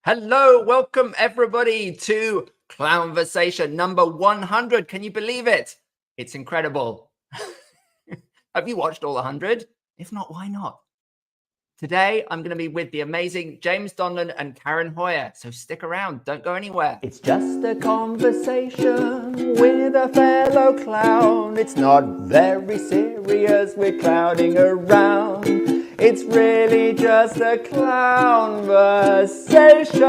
Hello, welcome everybody to Clown-versation number 100. Can you believe it? It's incredible. Have you watched all 100? If not, why not? Today, I'm going to be with the amazing James DONLON and Karen HOYER. So stick around, don't go anywhere. It's just a conversation with a fellow clown. It's not very serious, we're clowning around. It's really just a clown-versation.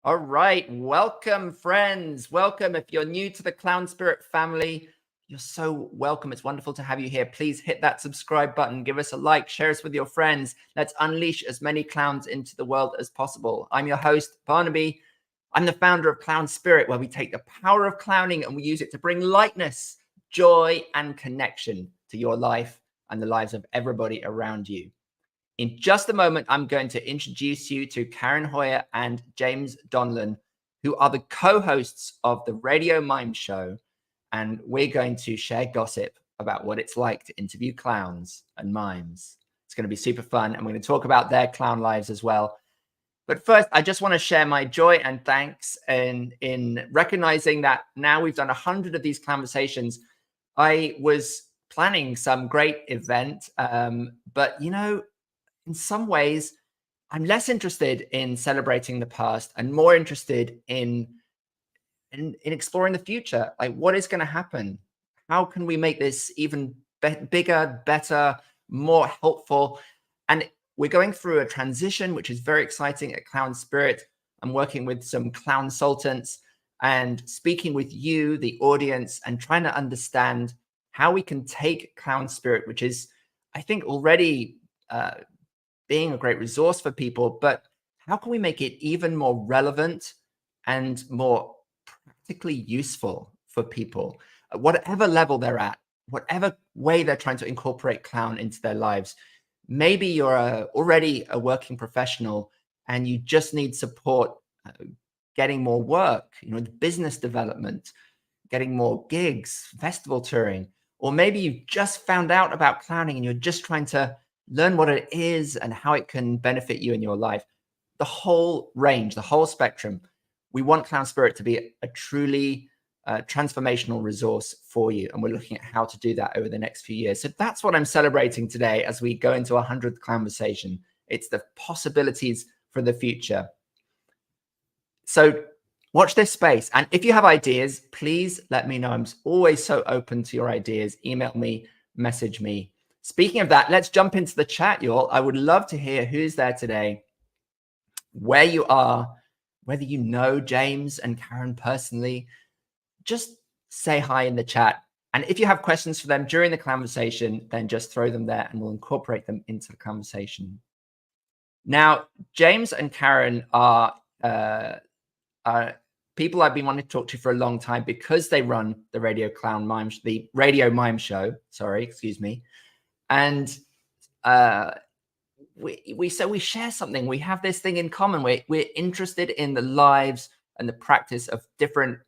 All right, welcome friends. Welcome. If you're new to the Clown Spirit family, you're so welcome. It's wonderful to have you here. Please hit that subscribe button, give us a like, share us with your friends. Let's unleash as many clowns into the world as possible. I'm your host, Barnaby. I'm the founder of Clown Spirit, where we take the power of clowning and we use it to bring lightness, joy, and connection to your life and the lives of everybody around you. In just a moment, I'm going to introduce you to Karen HOYER and James DONLON, who are the co-hosts of the Radio Mime Show. And we're going to share gossip about what it's like to interview clowns and mimes. It's going to be super fun. And we're going to talk about their clown lives as well. But first, I just want to share my joy and thanks in recognizing that now we've done 100 of these conversations. I was planning some great event, but you know, in some ways, I'm less interested in celebrating the past and more interested in exploring the future. Like, what is going to happen? How can we make this even bigger, better, more helpful? And we're going through a transition, which is very exciting at Clown Spirit. I'm working with some clown consultants and speaking with you, the audience, and trying to understand how we can take Clown Spirit, which is, I think, already being a great resource for people, but how can we make it even more relevant and more practically useful for people at whatever level they're at, whatever way they're trying to incorporate clown into their lives. Maybe you're already a working professional and you just need support getting more work, you know, business development, getting more gigs, festival touring, or maybe you've just found out about clowning and you're just trying to learn what it is and how it can benefit you in your life. The whole range, the whole spectrum. We want Clown Spirit to be a truly transformational resource for you. And we're looking at how to do that over the next few years. So that's what I'm celebrating today as we go into 100th conversation. It's the possibilities for the future. So watch this space. And if you have ideas, please let me know. I'm always so open to your ideas. Email me, message me. Speaking of that, let's jump into the chat, y'all. I would love to hear who's there today, where you are, whether you know James and Karen personally. Just say hi in the chat. And if you have questions for them during the conversation, then just throw them there and we'll incorporate them into the conversation. Now, James and Karen are people I've been wanting to talk to for a long time because they run the Radio Mime Show. Sorry, excuse me. And we share something. We have this thing in common. We're interested in the lives and the practice of different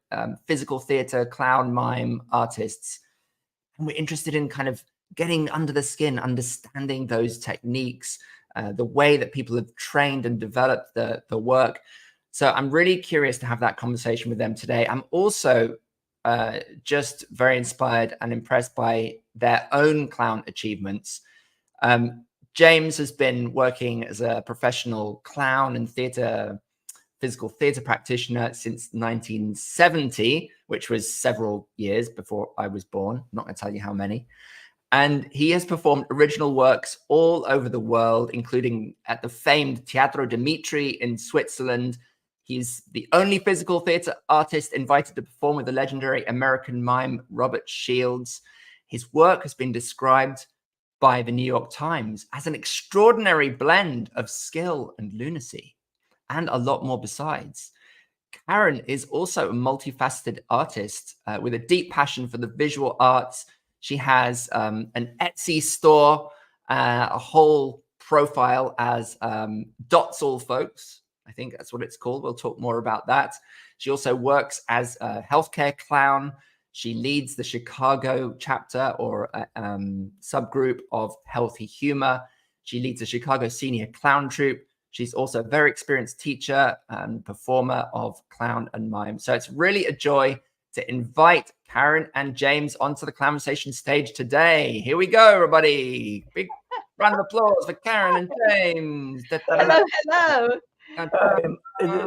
physical theater, clown, mime artists. And we're interested in kind of getting under the skin, understanding those techniques, the way that people have trained and developed the work. So I'm really curious to have that conversation with them today. I'm also just very inspired and impressed by their own clown achievements. James has been working as a professional clown and physical theater practitioner since 1970, which was several years before I was born. I'm not going to tell you how many. And he has performed original works all over the world, including at the famed Teatro Dimitri in Switzerland. He's the only physical theater artist invited to perform with the legendary American mime Robert Shields. His work has been described by the New York Times as an extraordinary blend of skill and lunacy, and a lot more besides. Karen is also a multifaceted artist with a deep passion for the visual arts. She has an Etsy store, a whole profile as Dots All Folks. I think that's what it's called. We'll talk more about that. She also works as a healthcare clown. She leads the Chicago chapter or subgroup of Healthy Humor. She leads the Chicago Senior Clown Troupe. She's also a very experienced teacher and performer of clown and mime. So it's really a joy to invite Karen and James onto the Clown-versation stage today. Here we go, everybody. Big round of applause for Karen and James. Hello, hello.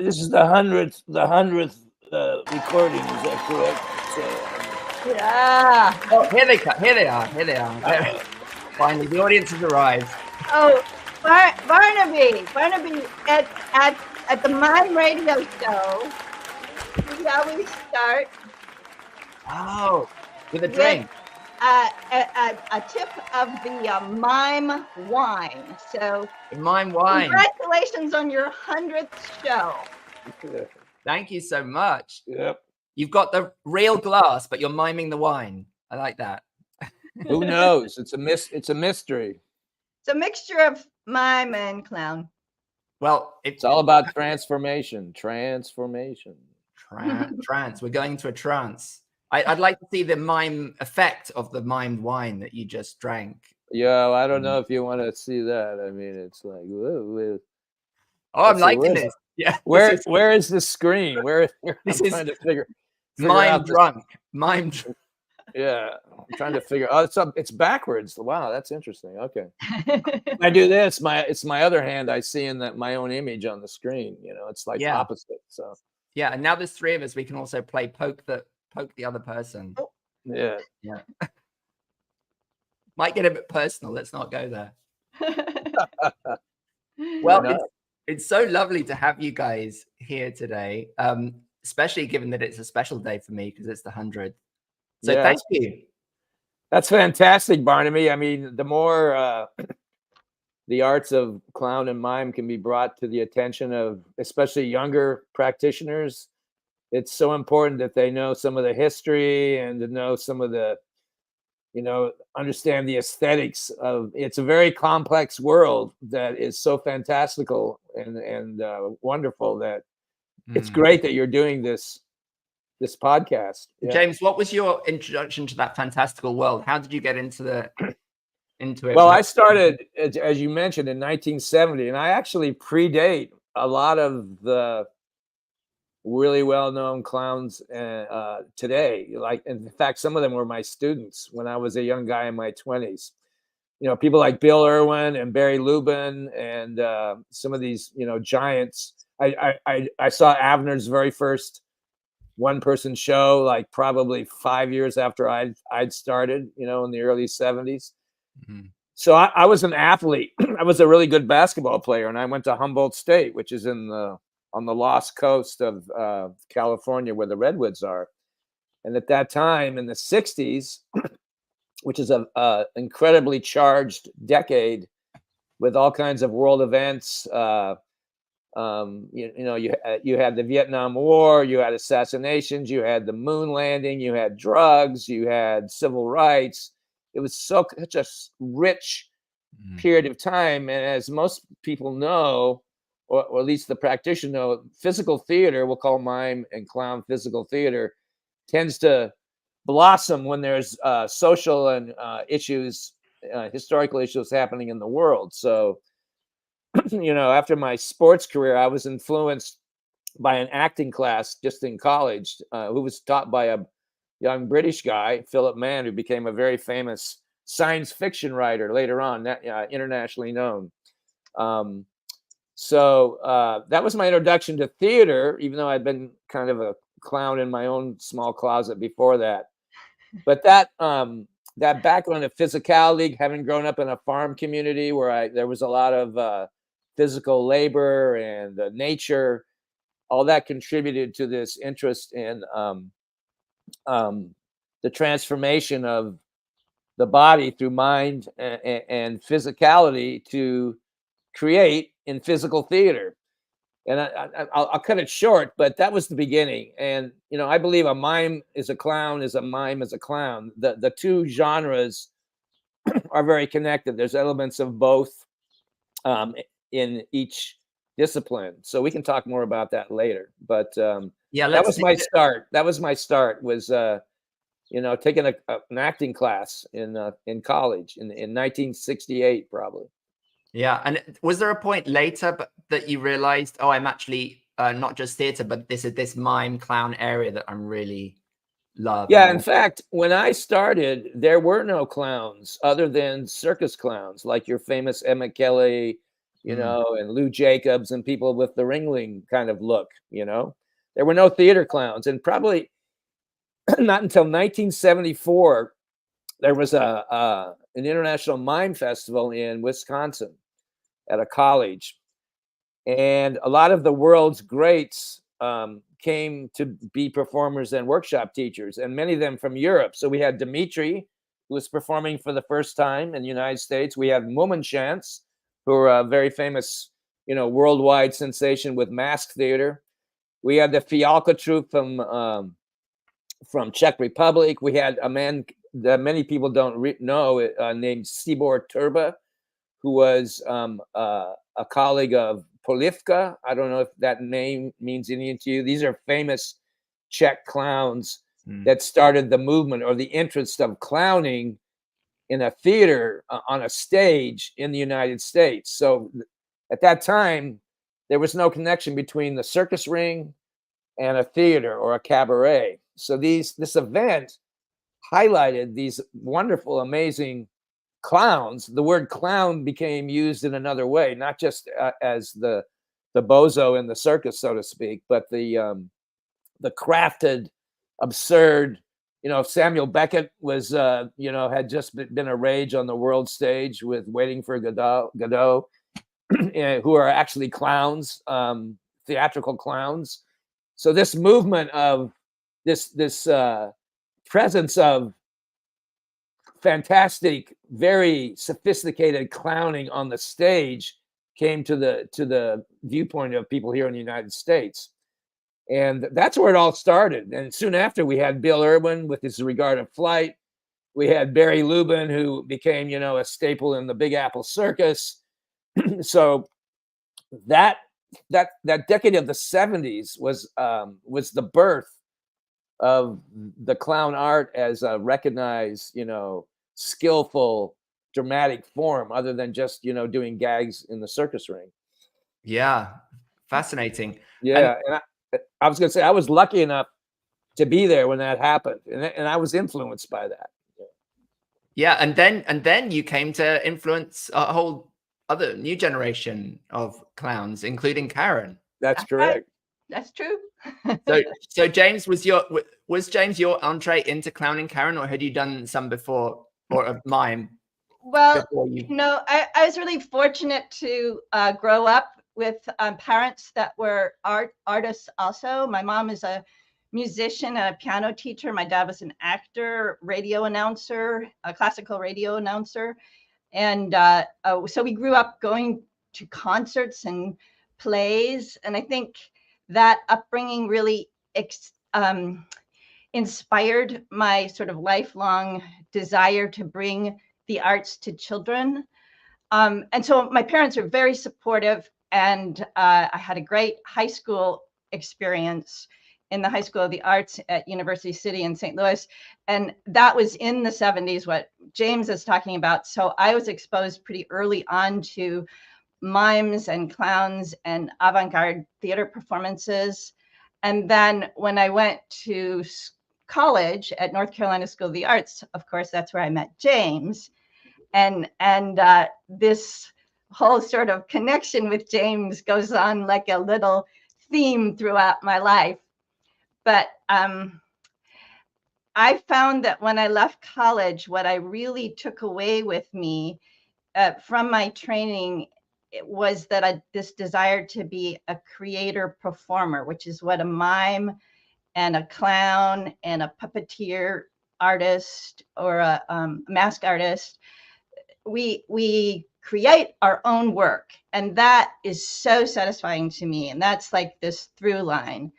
This is the hundredth recording. Is that correct? Yeah. Oh, here they come. Here they are. Here they are. Finally, the audience has arrived. Oh, Barnaby at the Mime Radio Show. We always start Oh, with a drink. a tip of the mime wine. So Mime wine. congratulations on your 100th show. Thank you so much. Yep. You've got the real glass, but you're miming the wine. I like that. Who knows? It's a mystery. It's a mixture of mime and clown. Well, It's all about transformation. Transformation. Trance. We're going into a trance. I'd like to see the mime effect of the mimed wine that you just drank. Yeah, I don't know if you want to see that. I mean, it's like, whoa, Oh, I'm liking this. Yeah. Where is the screen? Where This I'm is trying to figure mime out drunk. Mime drunk. Yeah, I'm trying to figure. Oh, it's backwards. Wow, that's interesting. Okay, I do this. It's my other hand. I see in that my own image on the screen. You know, it's like opposite. So yeah, and now there's three of us. We can also play poke the other person. yeah. Might get a bit personal. Let's not go there. Well, it's so lovely to have you guys here today, especially given that it's a special day for me because it's the 100th. So thank you. That's fantastic, Barnaby. I mean, the more the arts of clown and mime can be brought to the attention of especially younger practitioners, it's so important that they know some of the history and to know some of the, understand the aesthetics of. It's a very complex world that is so fantastical and wonderful that it's great that you're doing this podcast. Yeah. James, what was your introduction to that fantastical world? How did you get into it? Well, I started, as you mentioned, in 1970, and I actually predate a lot of the really well-known clowns today. Like, in fact, some of them were my students when I was a young guy in my 20s. People like Bill Irwin and Barry Lubin and some of these, giants. I saw Avner's very first one-person show, like probably 5 years after I'd started, in the early 70s. Mm-hmm. So I was an athlete. I was a really good basketball player, and I went to Humboldt State, which is on the lost coast of California, where the redwoods are. And at that time, in the 60s, which is a incredibly charged decade with all kinds of world events. You had the Vietnam War, you had assassinations, you had the moon landing, you had drugs, you had civil rights. It was such a rich period of time. And as most people know, or at least the practitioner know, physical theater, we'll call mime and clown physical theater, tends to blossom when there's social and issues, historical issues happening in the world. So, after my sports career, I was influenced by an acting class just in college, who was taught by a young British guy, Philip Mann, who became a very famous science fiction writer later on, internationally known. So that was my introduction to theater, even though I'd been kind of a clown in my own small closet before that. But that background of physicality, having grown up in a farm community where there was a lot of physical labor and nature, all that contributed to this interest in the transformation of the body through mind and physicality to create in physical theater. And I'll cut it short, but that was the beginning. And, I believe a mime is a clown, is a mime is a clown. The two genres are very connected. There's elements of both in each discipline. So we can talk more about that later. But that was my start. Was you know, taking an acting class in college in 1968, probably. Yeah. And was there a point later that you realized, oh, I'm actually not just theater, but this is this mime clown area that I'm really love? Yeah, in fact, when I started, there were no clowns other than circus clowns, like your famous Emmett Kelly, you know, and Lou Jacobs and people with the Ringling kind of look, you know. There were no theater clowns, and probably not until 1974, there was an international mime festival in Wisconsin at a college, and a lot of the world's greats came to be performers and workshop teachers, and many of them from Europe. So we had Dimitri, who was performing for the first time in the United States. We had Mummenschanz, who are a very famous, you know, worldwide sensation with mask theater. We had the Fialka troupe from Czech Republic. We had a man that many people don't know named Tibor Turba, who was a colleague of Polivka. I don't know if that name means anything to you. These are famous Czech clowns that started the movement or the interest of clowning in a theater on a stage in the United States. So at that time, there was no connection between the circus ring and a theater or a cabaret. So this event highlighted these wonderful, amazing clowns. The word clown became used in another way, not just as the bozo in the circus, so to speak, but the crafted, absurd. You know, Samuel Beckett was, you know, had just been a rage on the world stage with Waiting for Godot, who are actually clowns, theatrical clowns. So this movement of this presence of fantastic, very sophisticated clowning on the stage came to the viewpoint of people here in the United States. And that's where it all started. And soon after, we had Bill Irwin with his Regard of Flight. We had Barry Lubin, who became, you know, a staple in the Big Apple Circus. So that decade of the 70s was the birth of the clown art as a recognized, you know, skillful, dramatic form, other than just, you know, doing gags in the circus ring. Yeah, fascinating. Yeah, and I was going to say, I was lucky enough to be there when that happened, and I was influenced by that. Yeah, and then you came to influence a whole other new generation of clowns, including Karen. That's correct. Right. That's true. So James, was James your entree into clowning, Karen, or had you done some before, or a mime? Well, no, I was really fortunate to grow up with parents that were artists also. My mom is a musician and a piano teacher. My dad was an actor, radio announcer, a classical radio announcer. And so we grew up going to concerts and plays. And I think that upbringing really inspired my sort of lifelong desire to bring the arts to children. And so my parents are very supportive, and I had a great high school experience in the High School of the Arts at University City in St. Louis. And that was in the 70s, what James is talking about. So I was exposed pretty early on to mimes and clowns and avant-garde theater performances. And then when I went to college at North Carolina School of the Arts, of course, that's where I met James. And this whole sort of connection with James goes on like a little theme throughout my life. But I found that when I left college, what I really took away with me from my training was that this desire to be a creator performer, which is what a mime and a clown and a puppeteer artist or a mask artist, we create our own work. And that is so satisfying to me. And that's like this through line.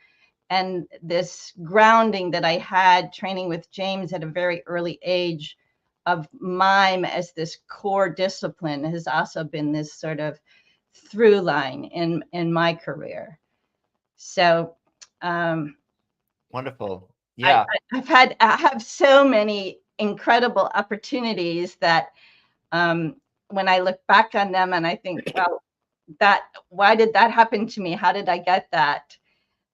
And this grounding that I had training with James at a very early age of mime as this core discipline has also been this sort of through line in my career. So wonderful. Yeah. I have so many incredible opportunities that when I look back on them and I think, well, why did that happen to me? How did I get that?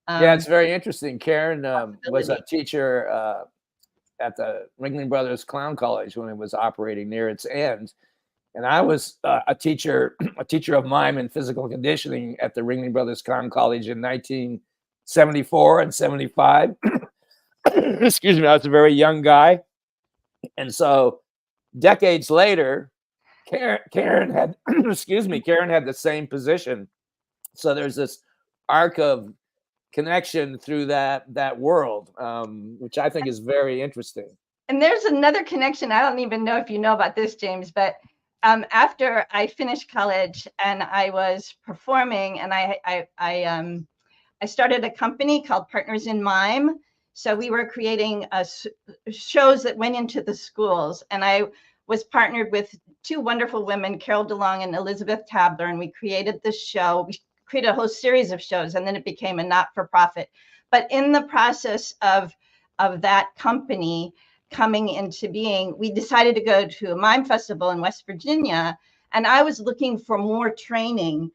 Yeah, it's very interesting. Karen was a possibility. teacher at the Ringling Brothers Clown College when it was operating near its end. And I was a teacher of mime and physical conditioning at the Ringling Brothers Clown College in 1974 and 75. Excuse me, I was a very young guy. And so decades later, Karen had, excuse me, Karen had the same position. So there's this arc of connection through that world, which I think is very interesting. And there's another connection. I don't even know if you know about this, James, but after I finished college and I was performing, and I started a company called Partners in Mime. So we were creating shows that went into the schools, and I was partnered with two wonderful women, Carol DeLong and Elizabeth Tabler, and we created this show. We created a whole series of shows, and then it became a not-for-profit. But in the process of that company coming into being, we decided to go to a mime festival in West Virginia, and I was looking for more training.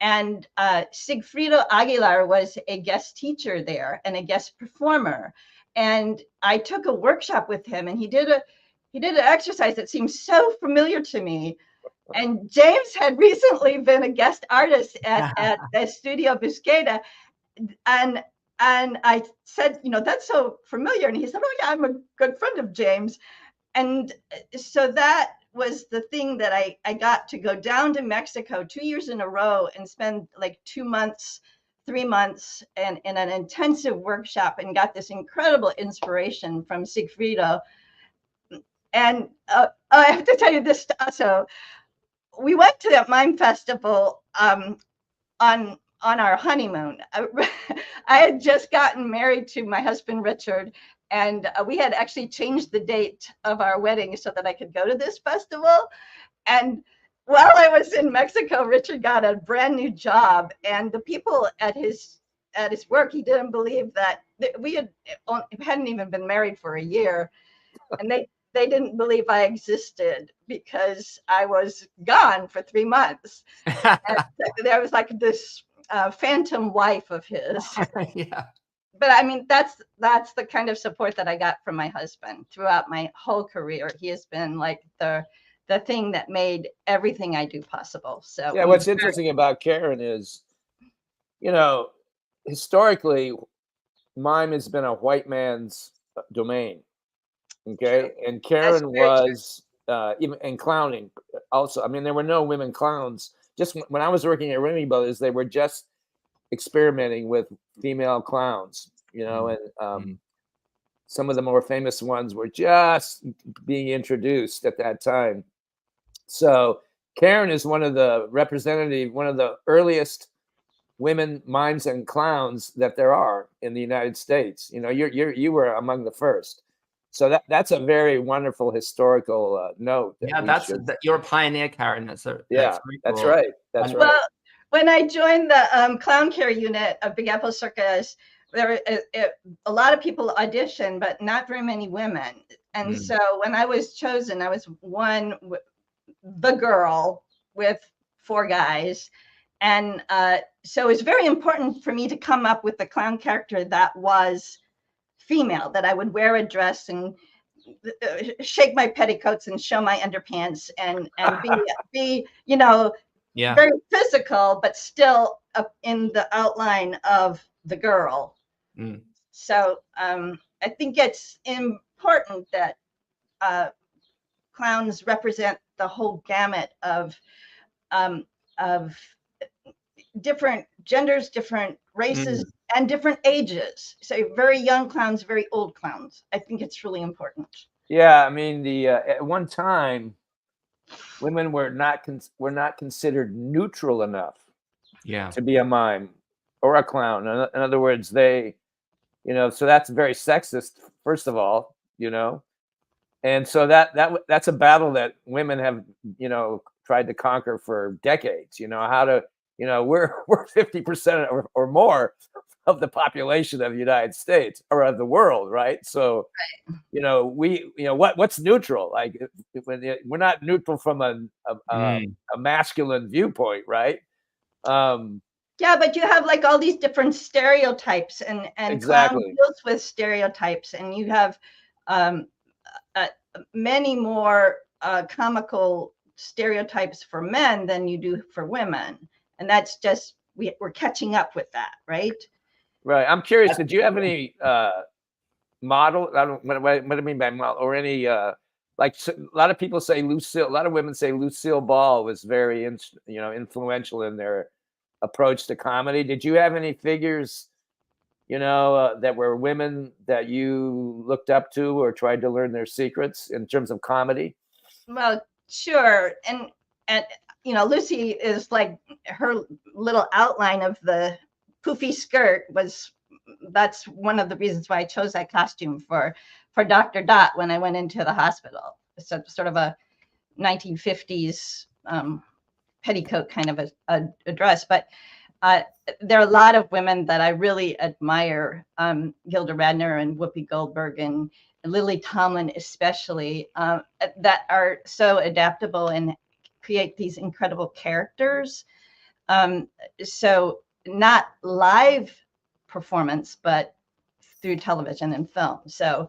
And Sigfrido Aguilar was a guest teacher there and a guest performer. And I took a workshop with him, and he did an exercise that seemed so familiar to me. And James had recently been a guest artist at the Studio Busqueda. And I said, that's so familiar. And he said, oh, yeah, I'm a good friend of James. And so that was the thing that I got to go down to Mexico 2 years in a row and spend like 2 months, 3 months in an intensive workshop, and got this incredible inspiration from Sigfrido. And I have to tell you this also. We went to that mime festival on our honeymoon. I had just gotten married to my husband, Richard, and we had actually changed the date of our wedding so that I could go to this festival. And while I was in Mexico, Richard got a brand new job, and the people at his work, he didn't believe that we hadn't even been married for a year, and they didn't believe I existed because I was gone for 3 months. And there was like this phantom wife of his. Yeah. But I mean, that's the kind of support that I got from my husband throughout my whole career. He has been like the thing that made everything I do possible. So yeah, what's interesting about Karen is, historically, mime has been a white man's domain. Okay, and Karen was even in clowning also. I mean, there were no women clowns. Just when I was working at Ringling Brothers, they were just experimenting with female clowns, and some of the more famous ones were just being introduced at that time. So Karen is one of the earliest women mimes and clowns that there are in the United States. You were among the first. So that's a very wonderful historical note. You're a pioneer, Karen. That's right. That's right. Well, when I joined the clown care unit of Big Apple Circus, there were a lot of people auditioned, but not very many women. And so when I was chosen, I was the girl with 4 guys. And so it was very important for me to come up with the clown character that was female, that I would wear a dress and shake my petticoats and show my underpants and be very physical, but still up in the outline of the girl. So I think it's important that clowns represent the whole gamut of different genders, different races, and different ages. So very young clowns, very old clowns. I think it's really important. Yeah, I mean, at one time, women were not considered neutral enough to be a mime or a clown. In other words, they, so that's very sexist, first of all, and so that's a battle that women have, tried to conquer for decades. How to, we're 50% or more of the population of the United States or of the world, right? So, you know, what's neutral? Like, we're not neutral from a masculine viewpoint, right? Yeah, but you have like all these different stereotypes, and clown Exactly. deals with stereotypes, and you have many more comical stereotypes for men than you do for women, and that's just we're catching up with that, right? Right. I'm curious. Did you have any model? I don't. What I mean by model, or any like a lot of people say Lucille. A lot of women say Lucille Ball was very influential in their approach to comedy. Did you have any figures, that were women that you looked up to or tried to learn their secrets in terms of comedy? Well, sure, and Lucy is like, her little outline of the poofy skirt that's one of the reasons why I chose that costume for Dr. Dot when I went into the hospital. It's sort of a 1950s petticoat kind of a dress, but there are a lot of women that I really admire, Gilda Radner and Whoopi Goldberg and Lily Tomlin especially, that are so adaptable and create these incredible characters. So not live performance, but through television and film. So,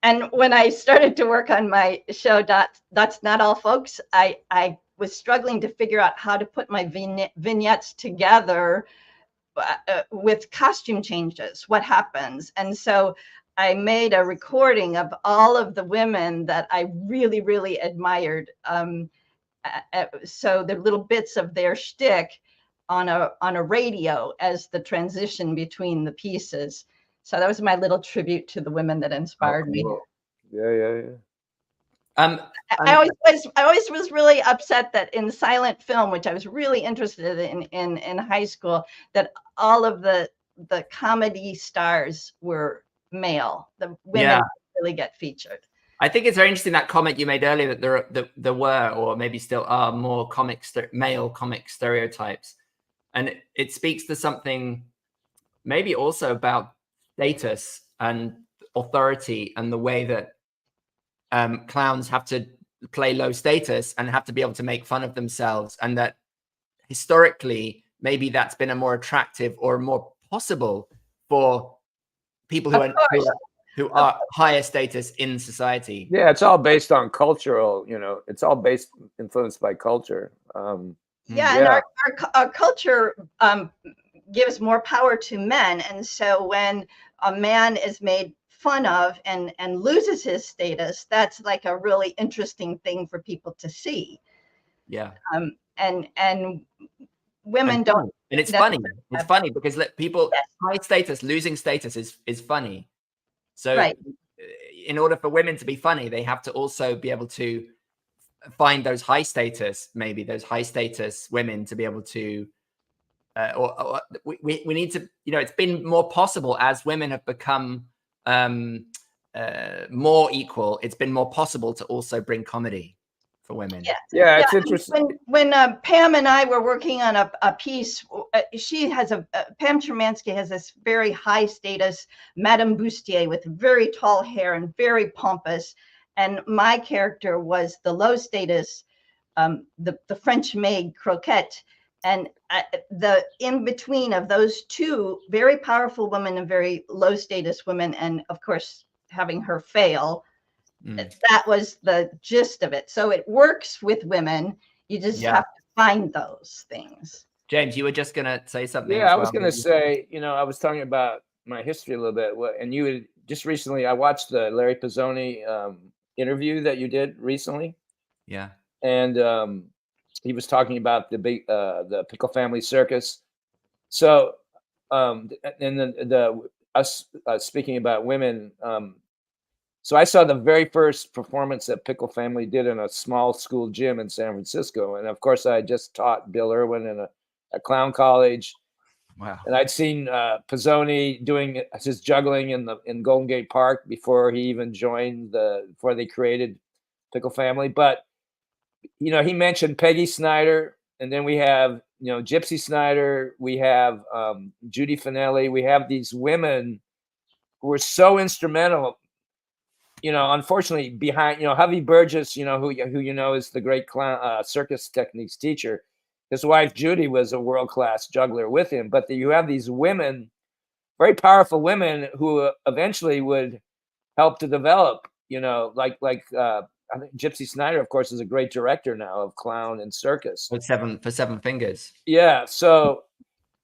and when I started to work on my show, That's Not All Folks, I was struggling to figure out how to put my vignettes together with costume changes, what happens. And so I made a recording of all of the women that I really, really admired. So the little bits of their shtick on a radio as the transition between the pieces. So that was my little tribute to the women that inspired me. Yeah. I always was really upset that in silent film, which I was really interested in high school, that all of the comedy stars were male. The women really get featured. I think it's very interesting, that comment you made earlier, that there were, or maybe still are, more male comic stereotypes. And it speaks to something maybe also about status and authority, and the way that clowns have to play low status and have to be able to make fun of themselves. And that historically, maybe that's been a more attractive or more possible for people who are higher status in society. Yeah, it's all based on cultural, it's all influenced by culture. And our culture gives more power to men. And so when a man is made fun of and loses his status, that's like a really interesting thing for people to see. Yeah. And women don't. And it's funny. It's funny because people, high status, losing status is funny. So in order for women to be funny, they have to also be able to find those high status women to be able to, we need to, it's been more possible as women have become more equal. It's been more possible to also bring comedy for women. Yeah, it's interesting. When Pam and I were working on a piece, she has Pam Chermansky has this very high status Madame Bustier with very tall hair and very pompous. And my character was the low status, the French maid Croquette. And the in between of those two very powerful women and very low status women, and of course having her fail, that was the gist of it. So it works with women. You just have to find those things. James, you were just gonna say something. Yeah, I was gonna say, I was talking about my history a little bit, and you had just recently. I watched the Larry Pizzoni interview that you did recently. Yeah, and he was talking about the Pickle Family Circus. So, and then us speaking about women. So I saw the very first performance that Pickle Family did in a small school gym in San Francisco, and of course I just taught Bill Irwin in a clown college. Wow! And I'd seen Pizzoni doing his juggling in Golden Gate Park before he even joined before they created Pickle Family. But he mentioned Peggy Snyder and then we have, you know, Gypsy Snyder, we have Judy Finelli, we have these women who were so instrumental, you know, unfortunately behind, you know, Javi Burgess, you know, who you know is the great clown circus techniques teacher. His wife Judy was a world-class juggler with him, but you have these women, very powerful women, who eventually would help to develop, you know, like I think Gypsy Snyder, of course, is a great director now of clown and circus. With Seven Fingers. Yeah, so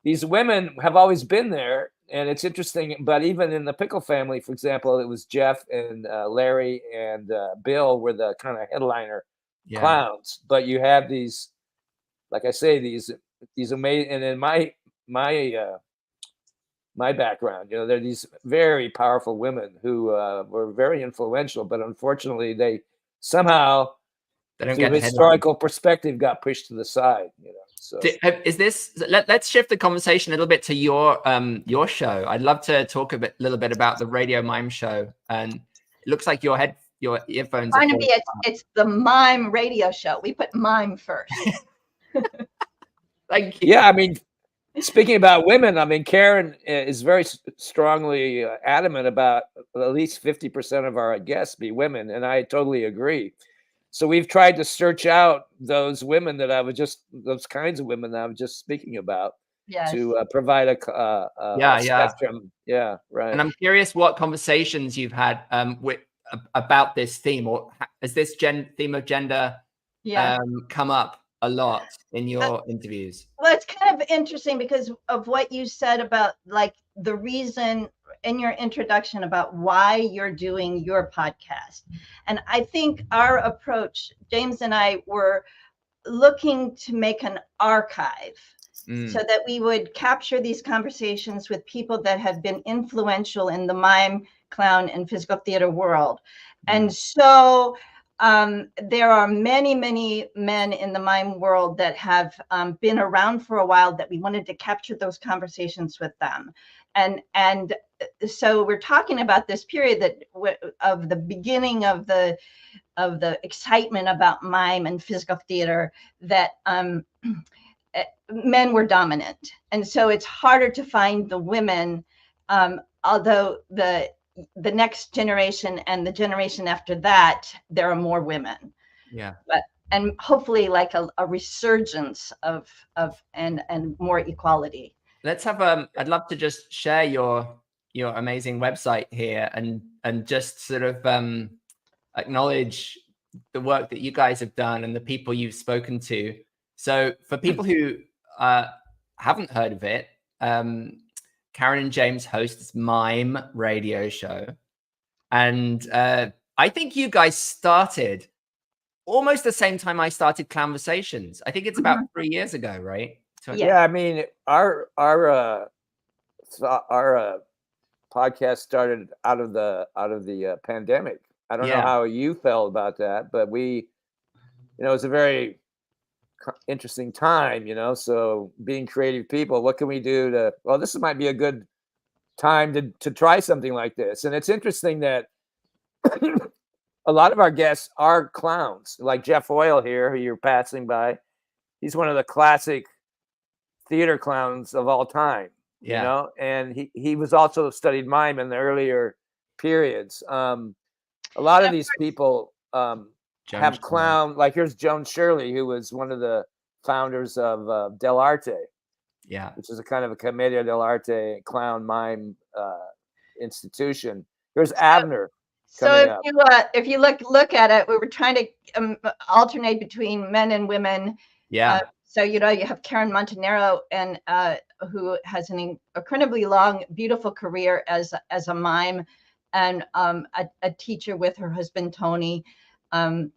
these women have always been there, and it's interesting. But even in the Pickle family, for example, it was Geoff and Larry and Bill were the kind of headliner clowns. But you have these, like I say, these amazing. And in my background, you know, there are these very powerful women who were very influential, but unfortunately, they somehow, they don't through get historical perspective, got pushed to the side. You know, so is this? Let's shift the conversation a little bit to your show. I'd love to talk a little bit about the Radio Mime Show, and it looks like your earphones. Barnaby, it's the Mime Radio Show. We put mime first. Thank you. Yeah, I mean, speaking about women, I mean, Karen is very strongly adamant about at least 50% of our guests be women, and I totally agree. So we've tried to search out those women that those kinds of women that I was just speaking about, to provide a spectrum. Yeah, right. And I'm curious what conversations you've had about this theme, or has this theme of gender come up a lot in your interviews? Well, it's kind of interesting because of what you said about like the reason in your introduction about why you're doing your podcast. And I think our approach, James and I, were looking to make an archive so that we would capture these conversations with people that have been influential in the mime, clown, and physical theater world. And so there are many, many men in the mime world that have been around for a while that we wanted to capture those conversations with them. And so we're talking about this period of the beginning of the excitement about mime and physical theater, that men were dominant. And so it's harder to find the women, although the next generation and the generation after that, there are more women. Yeah. And hopefully like a resurgence of and more equality. Let's have I'd love to just share your amazing website here and just sort of acknowledge the work that you guys have done and the people you've spoken to. So for people who haven't heard of it, Karen and James host this Mime Radio Show. And I think you guys started almost the same time I started Clown-versation. I think it's about 3 years ago, right? Yeah, I mean, our podcast started out of the pandemic. I don't know how you felt about that, but we, you know, it's a very interesting time, you know. So being creative people, what can we do to? Well, this might be a good time to try something like this. And it's interesting that a lot of our guests are clowns, like Geoff Hoyle here, who you're passing by. He's one of the classic theater clowns of all time, you know, and he was also studied mime in the earlier periods. A lot of these people have clown, like here's Joan Shirley, who was one of the founders of Del Arte, which is a kind of a commedia dell'arte clown mime institution. Here's Avner. So if you look at it, we were trying to alternate between men and women. So, you know, you have Karen Montanaro, and who has an incredibly long, beautiful career as a mime, and a teacher with her husband Tony, and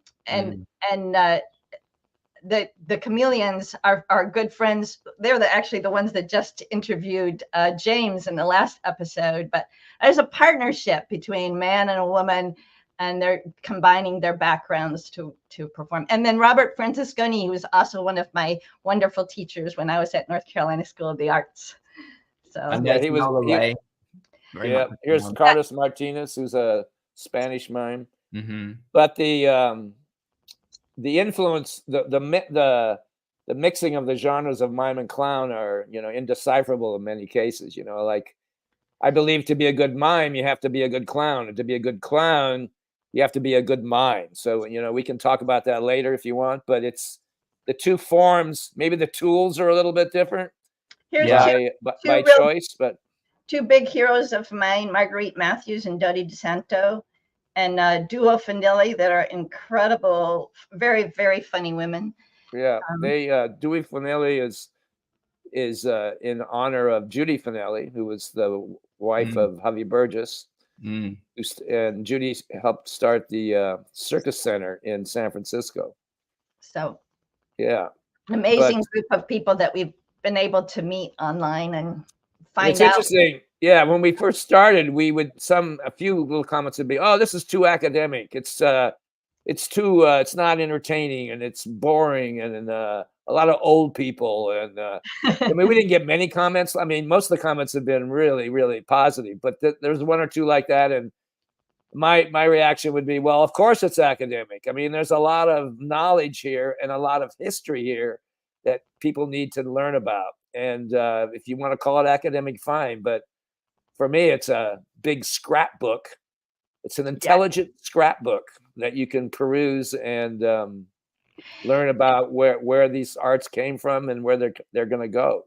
the Chameleons are good friends. They're actually the ones that just interviewed James in the last episode. But there's a partnership between man and a woman, and they're combining their backgrounds to perform. And then Robert Francisconi, who was also one of my wonderful teachers when I was at North Carolina School of the Arts. So he was. Here's Carlos Martinez, who's a Spanish mime. But the influence, the the mixing of the genres of mime and clown are, indecipherable in many cases. Like I believe to be a good mime, you have to be a good clown, and to be a good clown, you have to be a good mime. So, we can talk about that later if you want, but it's the two forms. Maybe the tools are a little bit different by choice, but two big heroes of mine, Marguerite Matthews and Dodi DeSanto, and Duo Finelli, that are incredible, very, very funny women. Yeah, Dewey Finelli is in honor of Judy Finelli, who was the wife of Javi Burgess. And Judy helped start the Circus Center in San Francisco. So, yeah, an amazing group of people that we've been able to meet online and find it's out. Interesting. Yeah, when we first started, a few little comments would be, "Oh, this is too academic. It's too it's not entertaining, and it's boring, and a lot of old people." And I mean, we didn't get many comments. I mean, most of the comments have been really, really positive, but there's one or two like that. And my reaction would be, well, of course it's academic. I mean, there's a lot of knowledge here and a lot of history here that people need to learn about. And if you want to call it academic, fine. But for me, it's a big scrapbook. It's an intelligent scrapbook that you can peruse and learn about where these arts came from and where they're going to go,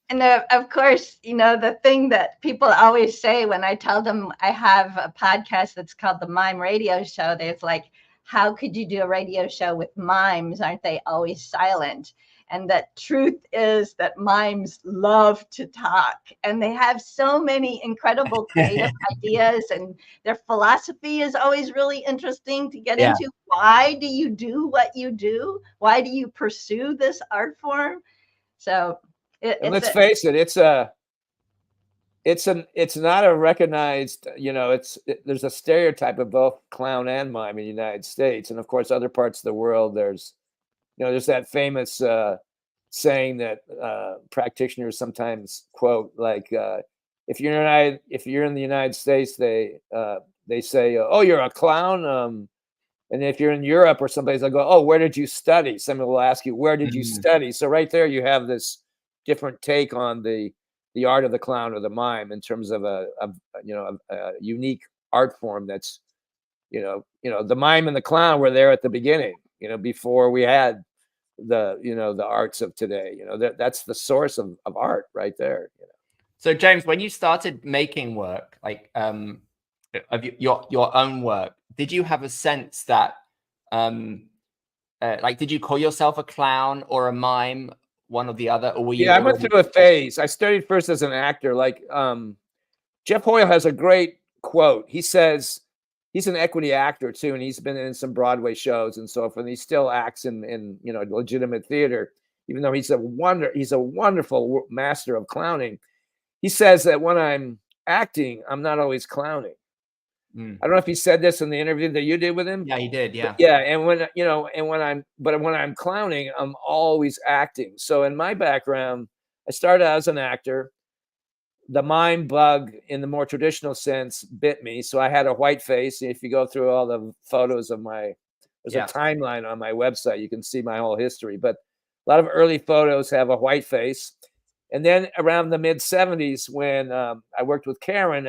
And of course, the thing that people always say when I tell them I have a podcast that's called the Mime Radio Show, they're like, how could you do a radio show with mimes? Aren't they always silent? And that truth is that mimes love to talk, and they have so many incredible creative ideas, and their philosophy is always really interesting to get into. Why do you do what you do? Why do you pursue this art form? So let's face it, it's not a recognized, there's a stereotype of both clown and mime in the United States. And of course, other parts of the world, there's that famous saying that practitioners sometimes quote, like, if you're in the United States, they say, "Oh, you're a clown." And if you're in Europe or someplace, they'll go, "Oh, where did you study?" Someone will ask you, "Where did you study?" So right there, you have this different take on the art of the clown or the mime in terms of a unique art form. That's the mime and the clown were there at the beginning, before we had the arts of today. That's the source of art right there. So James, when you started making work, like of your own work, did you have a sense that like, did you call yourself a clown or a mime, one or the other, or were you? I went through a phase. I studied first as an actor. Like Geoff Hoyle has a great quote. He says he's an equity actor too, and he's been in some Broadway shows and so forth. And he still acts in legitimate theater, even though he's a wonderful master of clowning. He says that when I'm acting, I'm not always clowning. I don't know if he said this in the interview that you did with him. Yeah, he did. Yeah. Yeah. And when I'm clowning, I'm always acting. So in my background, I started out as an actor. The mime bug, in the more traditional sense, bit me. So I had a white face. And if you go through all the photos of there's a timeline on my website, you can see my whole history. But a lot of early photos have a white face. And then around the mid 70s, when I worked with Karen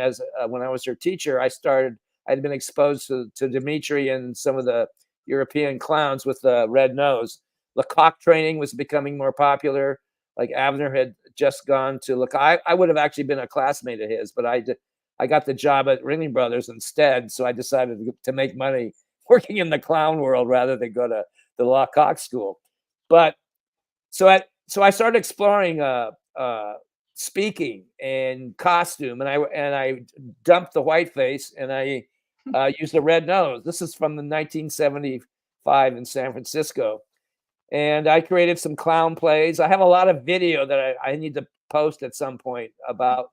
when I was her teacher, I'd been exposed to Dimitri and some of the European clowns with the red nose. Lecoq training was becoming more popular. Like Avner had just gone to Lecoq. I would have actually been a classmate of his, but I got the job at Ringling Brothers instead. So I decided to make money working in the clown world rather than go to the Lecoq school. But so I started exploring speaking and costume, and I dumped the white face and I used a red nose. This is from the 1975 in San Francisco, and I created some clown plays. I have a lot of video that I need to post at some point about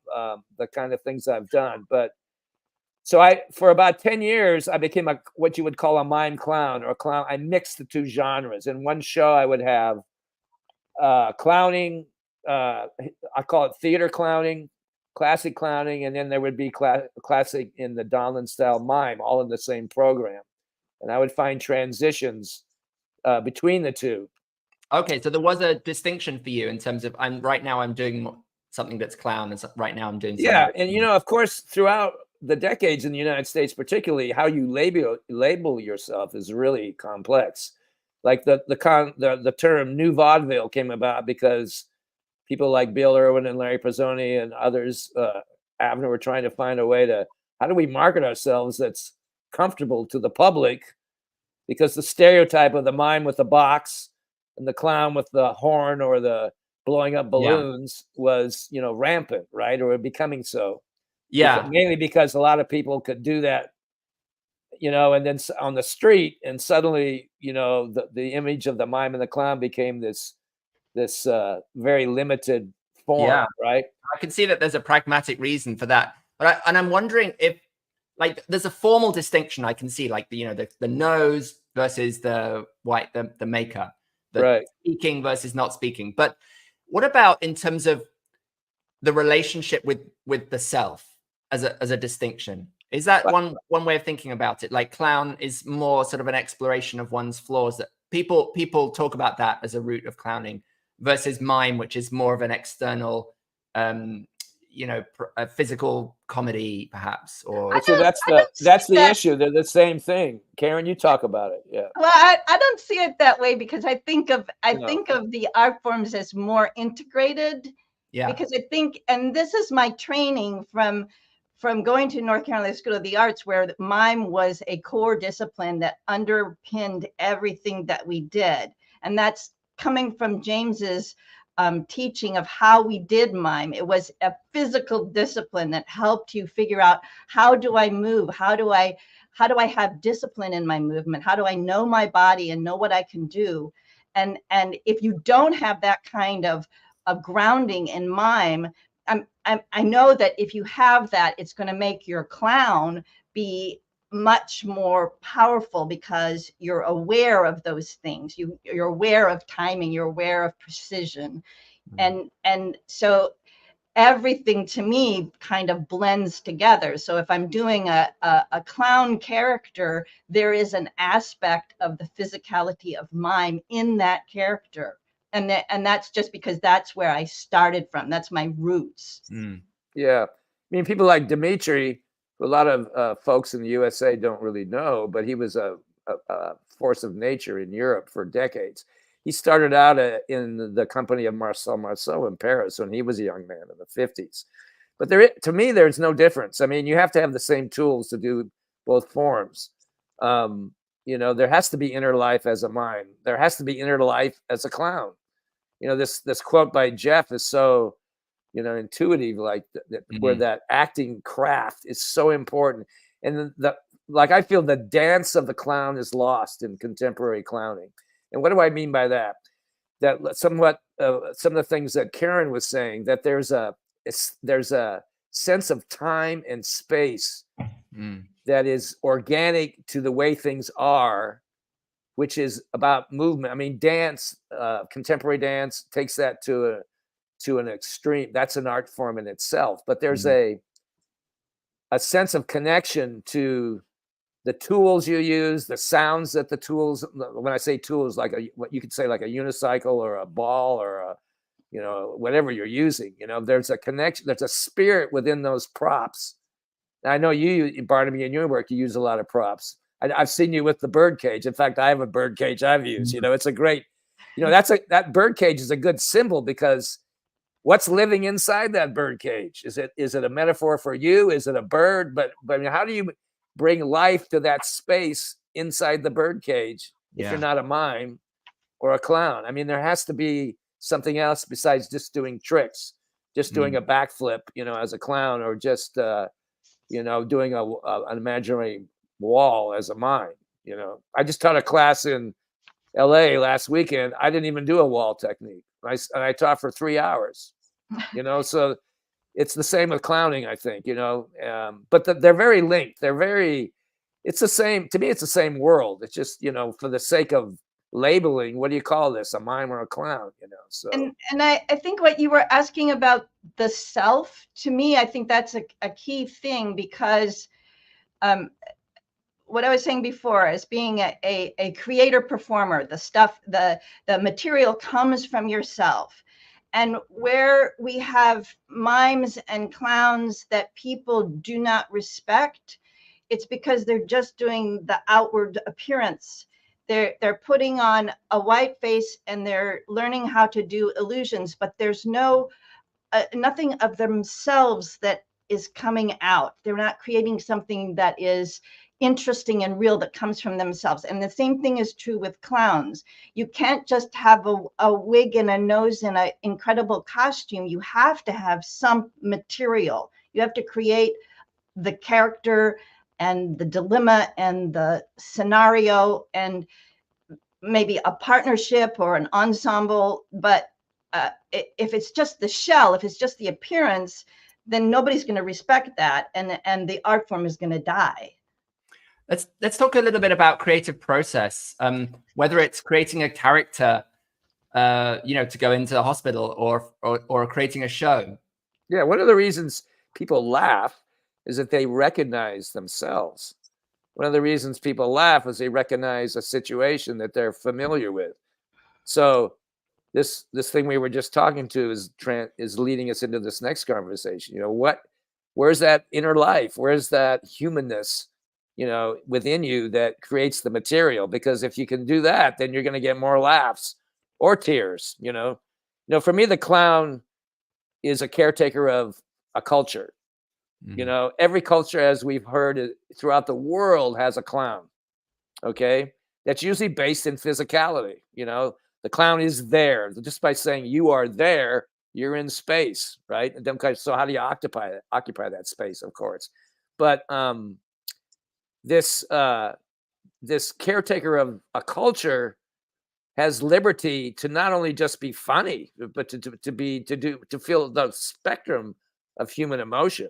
the kind of things I've done. But so for about 10 years, I became what you would call a mime clown or a clown. I mixed the two genres. In one show, I would have clowning. I call it theater clowning, classic clowning, and then there would be classic in the DONLON style mime, all in the same program. And I would find transitions between the two. Okay, so there was a distinction for you in terms of I'm doing something that's clown, and right now I'm doing something. Yeah, and you know, of course, throughout the decades in the United States, particularly, how you label yourself is really complex. Like the term new vaudeville came about because people like Bill Irwin and Larry Pizzoni and others, Avner, were trying to find a way to, how do we market ourselves that's comfortable to the public? Because the stereotype of the mime with the box and the clown with the horn or the blowing up balloons was, you know, rampant, right? Or becoming so. Yeah. Mainly because a lot of people could do that, you know, and then on the street, and suddenly, you know, the image of the mime and the clown became this very limited form, right? I can see that there's a pragmatic reason for that, but I'm wondering if, like, there's a formal distinction I can see, like the nose versus the makeup, the speaking versus not speaking. But what about in terms of the relationship with the self as a distinction? Is that one way of thinking about it? Like, clown is more sort of an exploration of one's flaws, that people talk about that as a root of clowning, versus mime, which is more of an external, a physical comedy, perhaps. Or so that's the issue. They're the same thing. Karen, you talk about it. Yeah. Well, I don't see it that way, because I think of the art forms as more integrated. Yeah. Because I think, and this is my training from going to North Carolina School of the Arts, where mime was a core discipline that underpinned everything that we did. And that's coming from James's teaching of how we did mime. It was a physical discipline that helped you figure out, how do I move? How do I have discipline in my movement? How do I know my body and know what I can do? And if you don't have that kind of grounding in mime, I know that if you have that, it's going to make your clown be much more powerful, because you're aware of those things. You're aware of timing, you're aware of precision. And so everything to me kind of blends together. So if I'm doing a clown character, there is an aspect of the physicality of mime in that character. And that's just because that's where I started from. That's my roots. Yeah. I mean, people like Dimitri, a lot of folks in the USA don't really know, but he was a force of nature in Europe for decades. He started out in the company of Marcel Marceau in Paris when he was a young man in the 50s. But to me, there's no difference. I mean, you have to have the same tools to do both forms. You know, there has to be inner life as a mime. There has to be inner life as a clown. You know, this quote by Geoff is so, you know, intuitive, like where that acting craft is so important. And like, I feel the dance of the clown is lost in contemporary clowning. And what do I mean by that? That somewhat some of the things that Karen was saying, that there's a sense of time and space that is organic to the way things are, which is about movement. I mean, dance, contemporary dance takes that to an extreme. That's an art form in itself. But there's a sense of connection to the tools you use, the sounds that the tools, when I say tools, like what you could say, like a unicycle or a ball or a, you know, whatever you're using, you know, there's a connection, there's a spirit within those props. And I know you, Barnaby, in your work, you use a lot of props. I've seen you with the bird cage. In fact, I have a bird cage I've used. You know, it's a great, you know, that bird cage is a good symbol, because what's living inside that bird cage? Is it a metaphor for you? Is it a bird? But I mean, how do you bring life to that space inside the bird cage if you're not a mime or a clown? I mean, there has to be something else besides just doing tricks, just doing a backflip, you know, as a clown, or just you know, doing an imaginary wall as a mime. You know, I just taught a class in LA last weekend. I didn't even do a wall technique. I taught for 3 hours. You know, so it's the same with clowning, I think, you know, but they're very linked. It's the same, to me, it's the same world. It's just, you know, for the sake of labeling, what do you call this, a mime or a clown, you know? So and I think what you were asking about the self, to me, I think that's a key thing, because what I was saying before, as being a creator performer, the material comes from yourself. And where we have mimes and clowns that people do not respect, it's because they're just doing the outward appearance. They're putting on a white face and they're learning how to do illusions, but there's nothing of themselves that is coming out. They're not creating something that is interesting and real that comes from themselves. And the same thing is true with clowns. You can't just have a wig and a nose and an incredible costume. You have to have some material. You have to create the character and the dilemma and the scenario and maybe a partnership or an ensemble. But if it's just the shell, if it's just the appearance, then nobody's going to respect that, and the art form is going to die. Let's talk a little bit about creative process. Whether it's creating a character, to go into the hospital, or creating a show. Yeah, one of the reasons people laugh is that they recognize themselves. One of the reasons people laugh is they recognize a situation that they're familiar with. So this thing we were just talking to is leading us into this next conversation. Where's that inner life? Where's that humanness, within you that creates the material? Because if you can do that, then you're going to get more laughs or tears. For me, the clown is a caretaker of a culture. Mm-hmm. Every culture, as we've heard throughout the world, has a clown. Okay, that's usually based in physicality. The clown is there. Just by saying you are there, you're in space, right? And so how do you occupy that space? Of course, but this caretaker of a culture has liberty to not only just be funny, but to feel the spectrum of human emotion.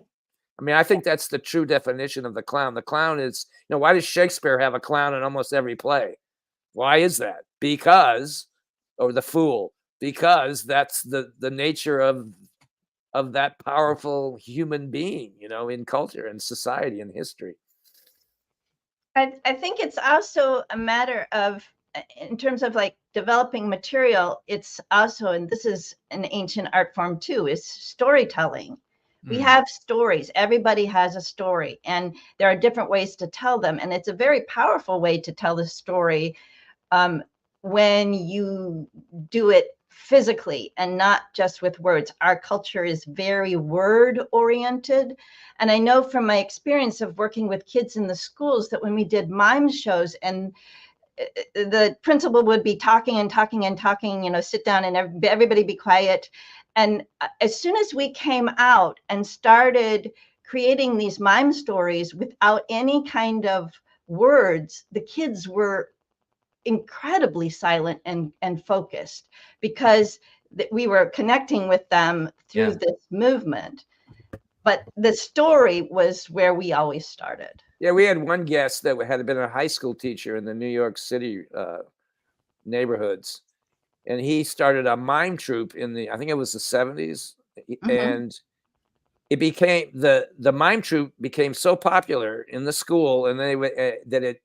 I mean, I think that's the true definition of the clown. The clown is, why does Shakespeare have a clown in almost every play? Why is that? Or the fool, because that's the nature of that powerful human being, in culture and society and history. I think it's also a matter of, in terms of like developing material, it's also, and this is an ancient art form too, is storytelling. We have stories. Everybody has a story, and there are different ways to tell them. And it's a very powerful way to tell the story when you do it physically and not just with words. Our culture is very word oriented. And I know from my experience of working with kids in the schools that when we did mime shows, and the principal would be talking and talking and talking, sit down and everybody be quiet. And as soon as we came out and started creating these mime stories without any kind of words, the kids were incredibly silent and focused, because we were connecting with them through this movement. But the story was where we always started. Yeah, we had one guest that had been a high school teacher in the New York City neighborhoods. And he started a mime troupe I think it was the 70s. Mm-hmm. And it became, the mime troupe became so popular in the school, and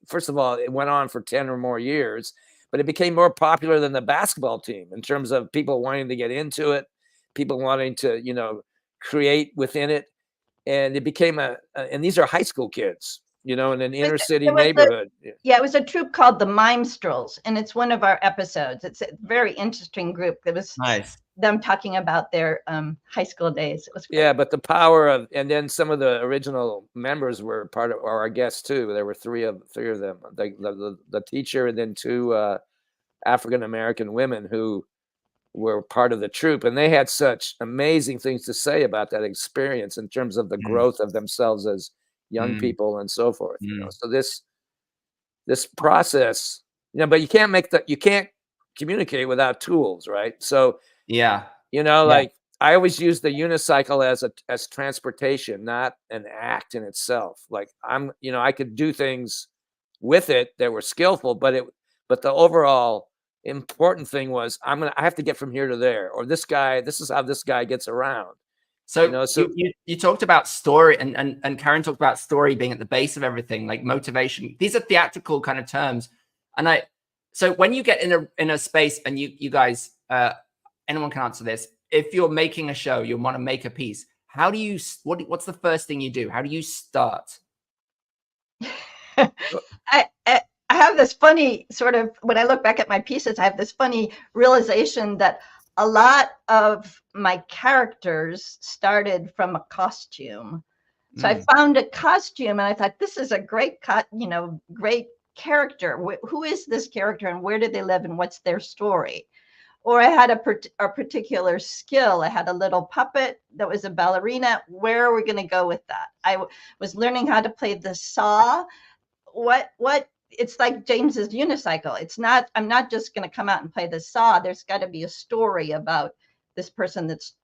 first of all, it went on for 10 or more years, but it became more popular than the basketball team in terms of people wanting to get into it, people wanting to, create within it. And it became and these are high school kids, in an inner city neighborhood. It was a troupe called the Mimestrels, and it's one of our episodes. It's a very interesting group. It was nice. Them talking about their high school days. It was great. Yeah, but the power of, and then some of the original members were part of our guests too. There were three of them, the teacher, and then two African American women who were part of the troupe, and they had such amazing things to say about that experience in terms of the growth of themselves as young people and so forth. So this process, but you can't communicate without tools, right? So like I always use the unicycle as transportation, not an act in itself. Like I could do things with it that were skillful, but the overall important thing was I have to get from here to there, or this is how this guy gets around. So, You know, so you talked about story, and Karen talked about story being at the base of everything, like motivation. These are theatrical kind of terms. And so when you get in a space, and you guys, anyone can answer this. If you're making a show, you want to make a piece. How do you, what's the first thing you do? How do you start? I have this funny sort of, when I look back at my pieces, I have this funny realization that a lot of my characters started from a costume. So I found a costume and I thought, this is a great great character. Who is this character and where do they live and what's their story? Or I had a particular skill. I had a little puppet that was a ballerina. Where are we going to go with that? I was learning how to play the saw. What it's like James's unicycle. It's not, I'm not just going to come out and play the saw. There's got to be a story about this person that's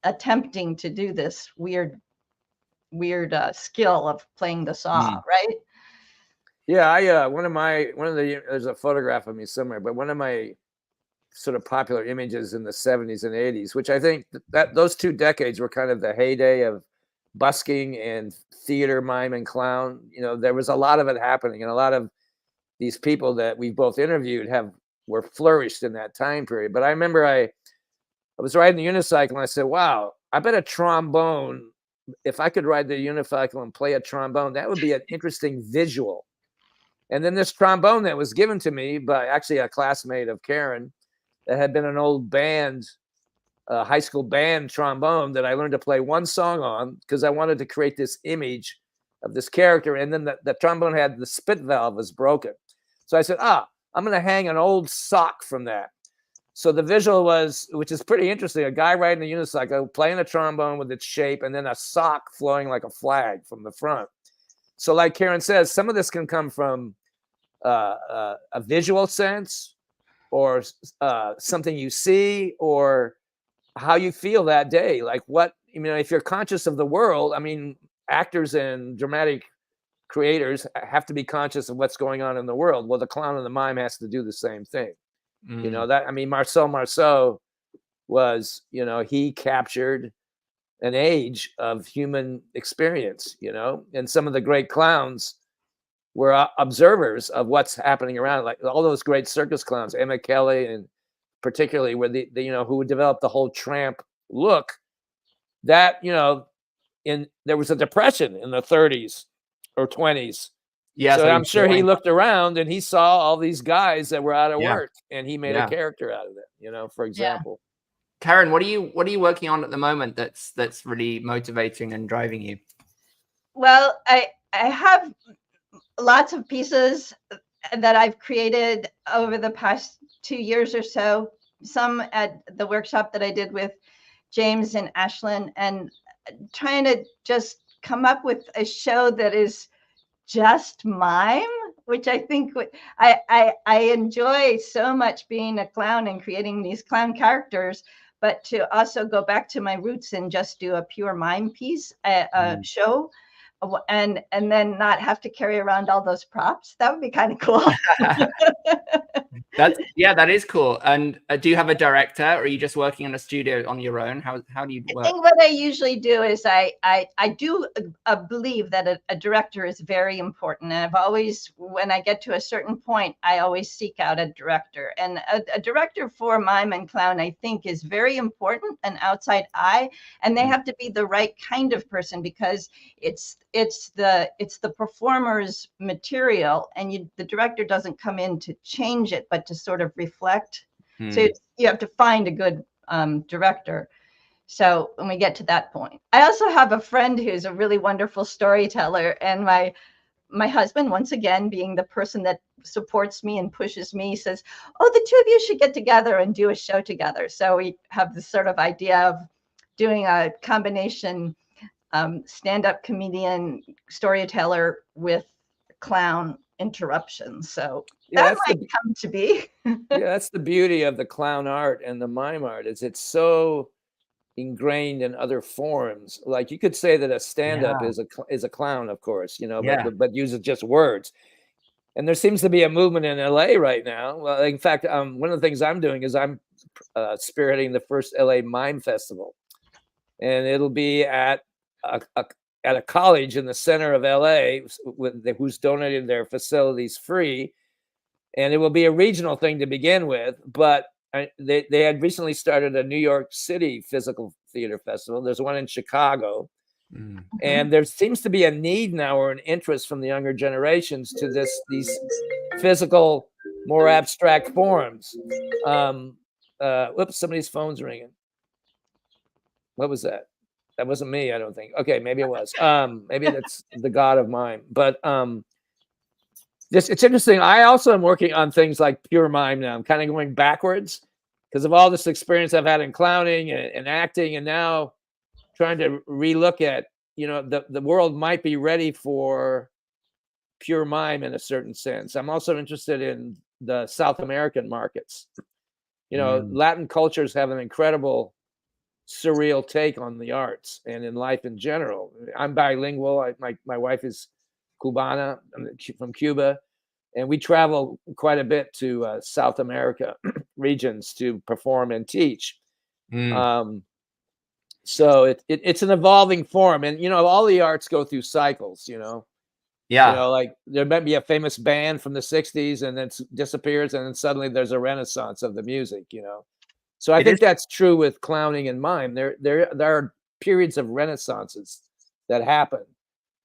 attempting to do this weird skill of playing the saw, right? Yeah, there's a photograph of me somewhere, but one of my sort of popular images in the 70s and 80s, which I think that those 2 decades were kind of the heyday of busking and theater, mime, and clown. You know, there was a lot of it happening, and a lot of these people that we've both interviewed were flourished in that time period. But I remember I was riding the unicycle and I said, wow, I bet a trombone, if I could ride the unicycle and play a trombone, that would be an interesting visual. And then this trombone that was given to me by actually a classmate of Karen that had been an old band, high school band trombone that I learned to play one song on because I wanted to create this image of this character. And then the trombone had the spit valve was broken. So I said, I'm going to hang an old sock from that. So the visual was, which is pretty interesting, a guy riding a unicycle, playing a trombone with its shape, and then a sock flowing like a flag from the front. So like Karen says, some of this can come from a visual sense, or something you see, or how you feel that day. Like if you're conscious of the world, I mean, actors and dramatic creators have to be conscious of what's going on in the world. Well, the clown and the mime has to do the same thing. You know, that, I mean, Marceau was, he captured an age of human experience, and some of the great clowns were observers of what's happening around, like all those great circus clowns, Emma Kelly, and particularly where who developed the whole tramp look. That, there was a depression in the 30s or 20s. Yeah, so I'm sure he looked around and he saw all these guys that were out of work, and he made a character out of it, for example. Karen, what are you working on at the moment that's really motivating and driving you? Well, I have lots of pieces that I've created over the past 2 years or so, some at the workshop that I did with James and Ashlyn, and trying to just come up with a show that is just mime, which I think I enjoy so much being a clown and creating these clown characters, but to also go back to my roots and just do a pure mime piece, show, and then not have to carry around all those props. That would be kind of cool. That is cool. And do you have a director, or are you just working in a studio on your own? How do you work? I think what I usually do is I do believe that a director is very important. And I've always, when I get to a certain point, I always seek out a director. And a director for mime and clown, I think, is very important, an outside eye. And they have to be the right kind of person, because it's the performer's material, and the director doesn't come in to change it, but to sort of reflect. So you have to find a good director. So when we get to that point, I also have a friend who's a really wonderful storyteller, and my husband, once again, being the person that supports me and pushes me, says, oh, the two of you should get together and do a show together. So we have this sort of idea of doing a combination stand-up comedian storyteller with clown interruptions. So that might come to be. That's the beauty of the clown art and the mime art, is it's so ingrained in other forms. Like you could say that a stand-up is a clown, of course, but uses just words. And there seems to be a movement in LA right now. Well, in fact, one of the things I'm doing is I'm spearheading the first LA Mime Festival. and it'll be at a college in the center of LA who's donated their facilities free. And it will be a regional thing to begin with, but they had recently started a New York City physical theater festival. There's one in Chicago. And there seems to be a need now or an interest from the younger generations to these physical, more abstract forms. Whoops, somebody's phone's ringing. What was that? That wasn't me, I don't think. Okay, maybe it was. Maybe that's the god of mime. But it's interesting. I also am working on things like pure mime now. I'm kind of going backwards because of all this experience I've had in clowning and acting, and now trying to relook at, the world might be ready for pure mime in a certain sense. I'm also interested in the South American markets. Latin cultures have an incredible surreal take on the arts and in life in general. I'm bilingual. My wife is Cubana, from Cuba, and we travel quite a bit to South America regions to perform and teach. So it's an evolving form, and all the arts go through cycles. Like there might be a famous band from the 60s and then disappears, and then suddenly there's a renaissance of the music. So I think that's true with clowning and mime. There are periods of renaissances that happen,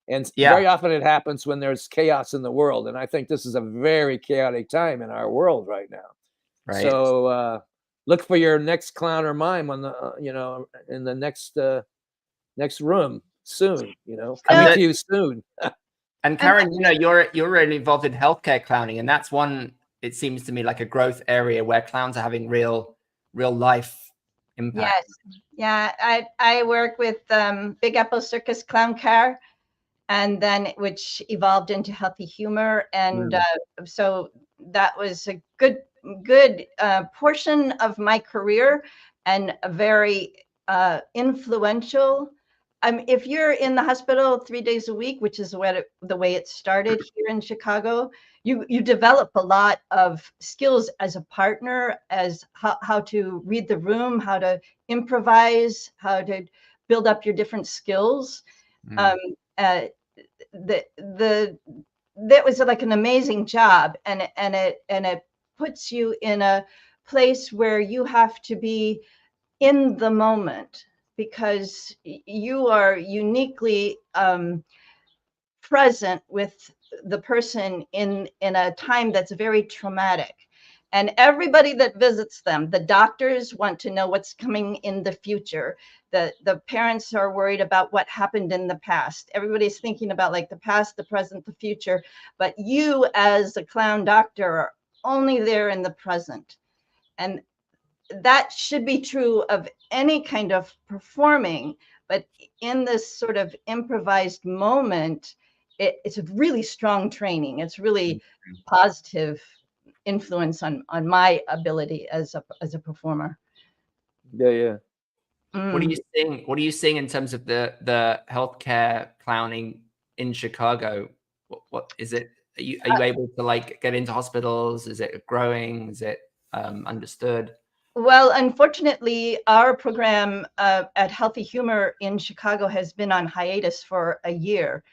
and very often it happens when there's chaos in the world. And I think this is a very chaotic time in our world right now. Right. So look for your next clown or mime on the in the next room soon. Coming to you soon. And Karen, you're really involved in healthcare clowning, and that's one. It seems to me like a growth area where clowns are having real life impact. Yes, yeah. I work with Big Apple Circus Clown Car, and then which evolved into Healthy Humor, and so that was a good portion of my career, and a very influential. If you're in the hospital 3 days a week, which is the way it started here in Chicago, you develop a lot of skills as a partner, as how to read the room, how to improvise, how to build up your different skills. That was like an amazing job, and it puts you in a place where you have to be in the moment, because you are uniquely present with the person in a time that's very traumatic. And everybody that visits them, the doctors want to know what's coming in the future. The parents are worried about what happened in the past. Everybody's thinking about like the past, the present, the future. But you as a clown doctor are only there in the present. And that should be true of any kind of performing. But in this sort of improvised moment, it's a really strong training. It's really positive influence on my ability as a performer. Yeah. What are you seeing in terms of the healthcare clowning in Chicago? What is it? Are you able to like get into hospitals? Is it growing? Is it understood? Well, unfortunately, our program at Healthy Humor in Chicago has been on hiatus for a year.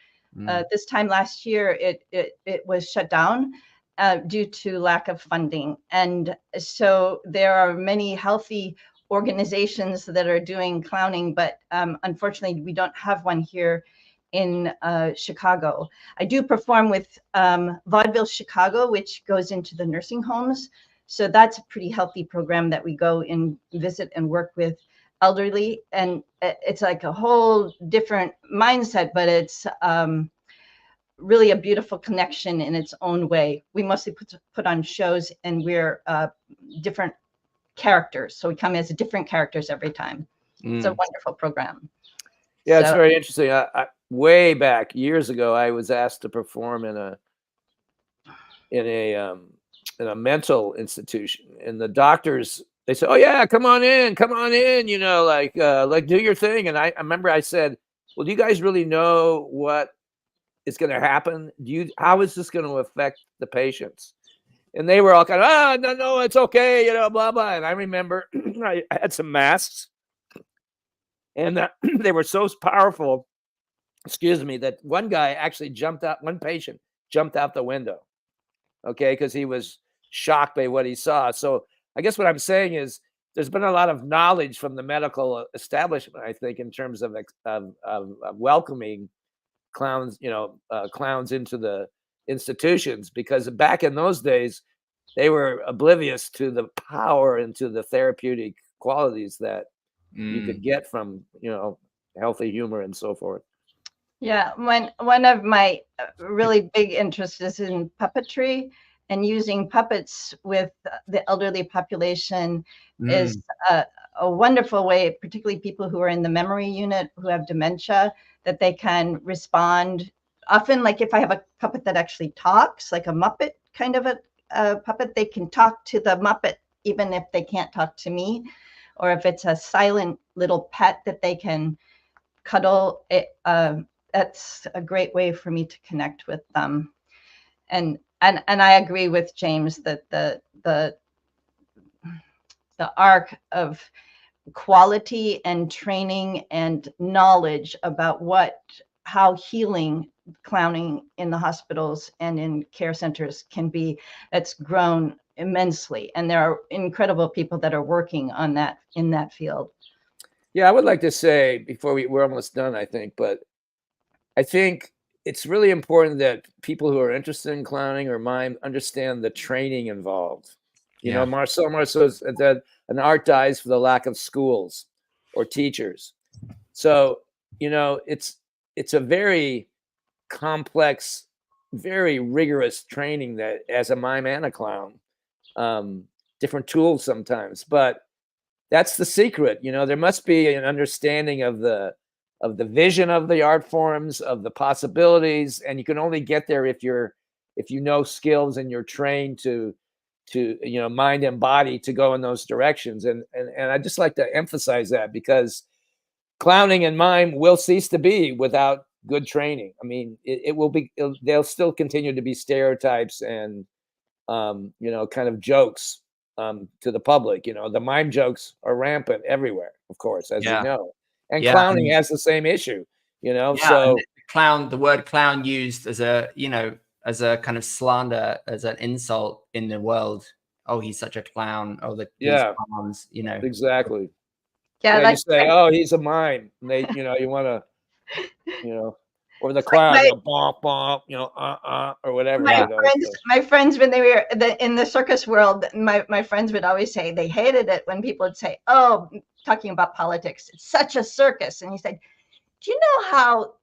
This time last year, it was shut down due to lack of funding. And so there are many healthy organizations that are doing clowning, but unfortunately, we don't have one here in Chicago. I do perform with Vaudeville Chicago, which goes into the nursing homes. So that's a pretty healthy program that we go and visit and work with elderly. And it's like a whole different mindset, but it's really a beautiful connection in its own way. We mostly put on shows, and we're different characters. So we come as different characters every time. It's a wonderful program. Yeah, it's very interesting. I way back years ago, I was asked to perform in a mental institution, and the doctors, they said, "Oh yeah, come on in, like do your thing." And I remember I said, "Well, do you guys really know what is going to happen? How is this going to affect the patients?" And they were all kind of, no, it's okay, blah blah. And I remember I had some masks, And they were so powerful, excuse me, that one guy actually one patient jumped out the window, okay, because he was shocked by what he saw. So I guess what I'm saying is there's been a lot of knowledge from the medical establishment, I think, in terms of welcoming clowns, clowns into the institutions, because back in those days, they were oblivious to the power and to the therapeutic qualities that you could get from, healthy humor and so forth. Yeah, one of my really big interests is in puppetry, and using puppets with the elderly population is a wonderful way, particularly people who are in the memory unit who have dementia, that they can respond. Often, like if I have a puppet that actually talks, like a Muppet kind of a puppet, they can talk to the Muppet even if they can't talk to me, or if it's a silent little pet that they can cuddle. That's a great way for me to connect with them. And I agree with James that the arc of quality and training and knowledge about how healing clowning in the hospitals and in care centers can be, that's grown immensely. And there are incredible people that are working on that in that field. Yeah, I would like to say before we're almost done, I think, but I think it's really important that people who are interested in clowning or mime understand the training involved. Marcel said an art dies for the lack of schools or teachers. So, it's a very complex, very rigorous training that as a mime and a clown, different tools sometimes, but that's the secret. There must be an understanding of the vision of the art forms, of the possibilities, and you can only get there if you know skills and you're trained to mind and body to go in those directions. And I just like to emphasize that, because clowning and mime will cease to be without good training. I mean, they'll still continue to be stereotypes and kind of jokes to the public. The mime jokes are rampant everywhere, of course, as you know. And clowning has the same issue, so the word clown used as a kind of slander, as an insult in the world. Oh, he's such a clown. Oh, these clowns, exactly. Yeah, you say, oh, he's a mime. And they, you want to, or the clown, bonk, bonk, or whatever. My friends, when they were in the circus world, my friends would always say they hated it when people would say, oh, talking about politics, it's such a circus. And he said, do you know how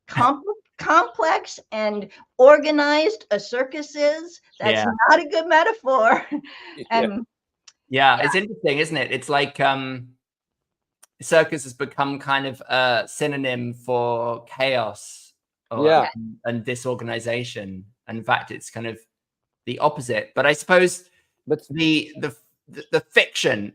complex and organized a circus is? That's not a good metaphor. And it's interesting, isn't it? It's like circus has become kind of a synonym for chaos and disorganization. And in fact, it's kind of the opposite. But I suppose the fiction,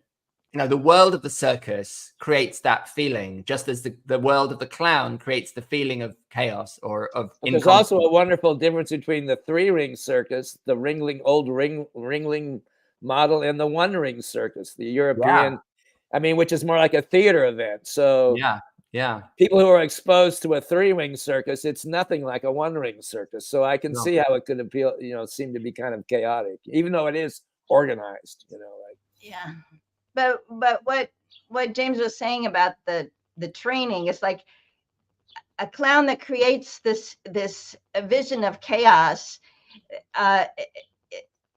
the world of the circus creates that feeling, just as the world of the clown creates the feeling of chaos or of. There's also a wonderful difference between the 3-ring circus, the old ringling model, and the 1-ring circus, the European. I mean, which is more like a theater event. So people who are exposed to a 3-ring circus, it's nothing like a 1-ring circus. So I can see how it could appeal, seem to be kind of chaotic, even though it is organized, Yeah. But what James was saying about the training is like a clown that creates this vision of chaos.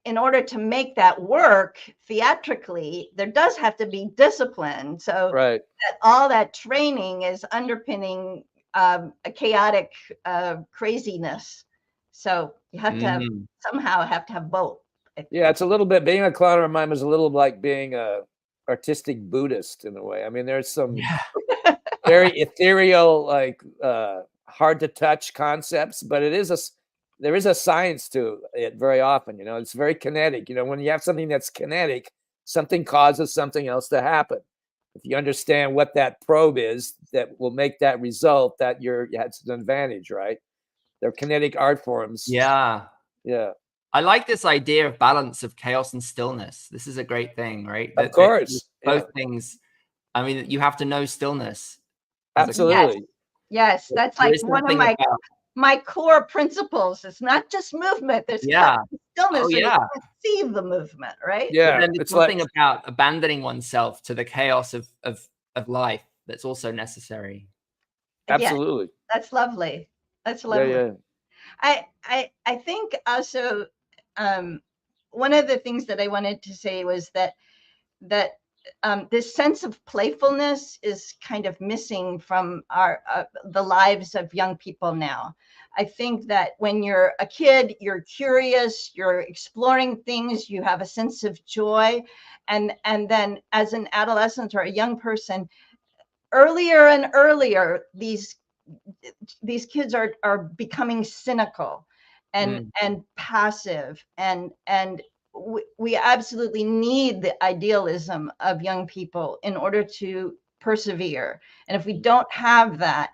In order to make that work theatrically, there does have to be discipline. So that all that training is underpinning a chaotic craziness. So you have to somehow have to have both. Yeah, it's a little bit, being a clown or mime is a little like being a artistic Buddhist in a way. I mean, there's some very ethereal, like hard to touch concepts, but there is a science to it very often. It's very kinetic. When you have something that's kinetic, something causes something else to happen. If you understand what that probe is that will make that result, that's an advantage, right? They're kinetic art forms. Yeah. I like this idea of balance of chaos and stillness. This is a great thing, right? Of course. Both things. I mean, you have to know stillness Absolutely. Yes, that's There like is one of something about, my core principles. It's not just movement. There's yeah. stillness, Oh, or you yeah. can't see the movement, right? But Yeah. then there's It's something like, about abandoning oneself to the chaos of life that's also necessary. Yeah, absolutely. that's lovely. That's Yeah. lovely. Yeah. I think also one of the things that I wanted to say was that this sense of playfulness is kind of missing from the lives of young people now. I think that when you're a kid, you're curious, you're exploring things, you have a sense of joy, and then as an adolescent or a young person, earlier and earlier, these kids are becoming cynical and passive, and we absolutely need the idealism of young people in order to persevere. And if we don't have that,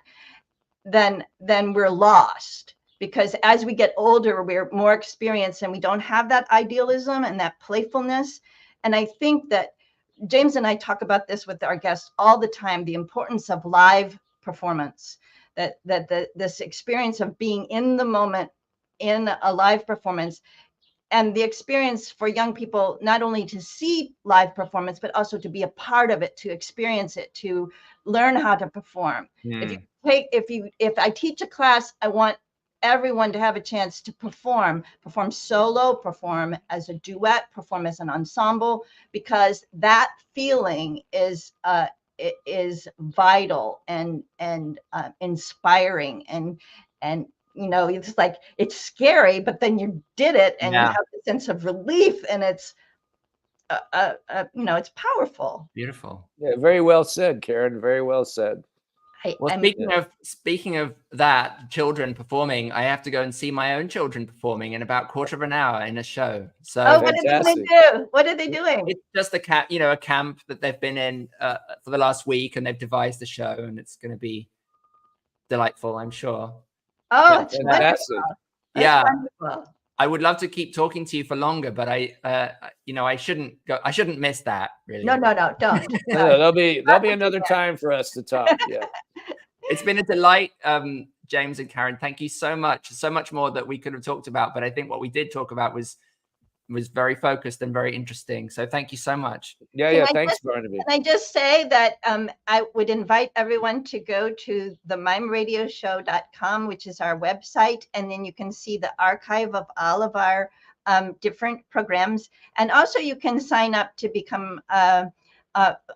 then we're lost, because as we get older, we're more experienced and we don't have that idealism and that playfulness. And I think that James and I talk about this with our guests all the time, the importance of live performance, that this experience of being in the moment in a live performance, and the experience for young people, not only to see live performance, but also to be a part of it, to experience it, to learn how to perform. If I teach a class, I want everyone to have a chance to perform solo, perform as a duet, perform as an ensemble, because that feeling is vital and inspiring, and it's like, it's scary, but then you did it and you have a sense of relief, and it's it's powerful. Beautiful. Yeah. Very well said, Karen. Very well said. Well, speaking of that, children performing, I have to go and see my own children performing in about a quarter of an hour in a show. So what did they do? What are they doing? It's just a camp that they've been in for the last week, and they've devised the show, and it's going to be delightful, I'm sure. Oh, it's fantastic. wonderful. Yeah. Wonderful. I would love to keep talking to you for longer, but I shouldn't miss that, really. No, don't. No, there'll be another time for us to talk. Yeah. It's been a delight, James and Karen. Thank you so much. So much more that we could have talked about, but I think what we did talk about was very focused and very interesting. So thank you so much. Yeah. Thanks, Barnaby. Can I just say that I would invite everyone to go to the mimeradioshow.com, which is our website, and then you can see the archive of all of our different programs. And also you can sign up to become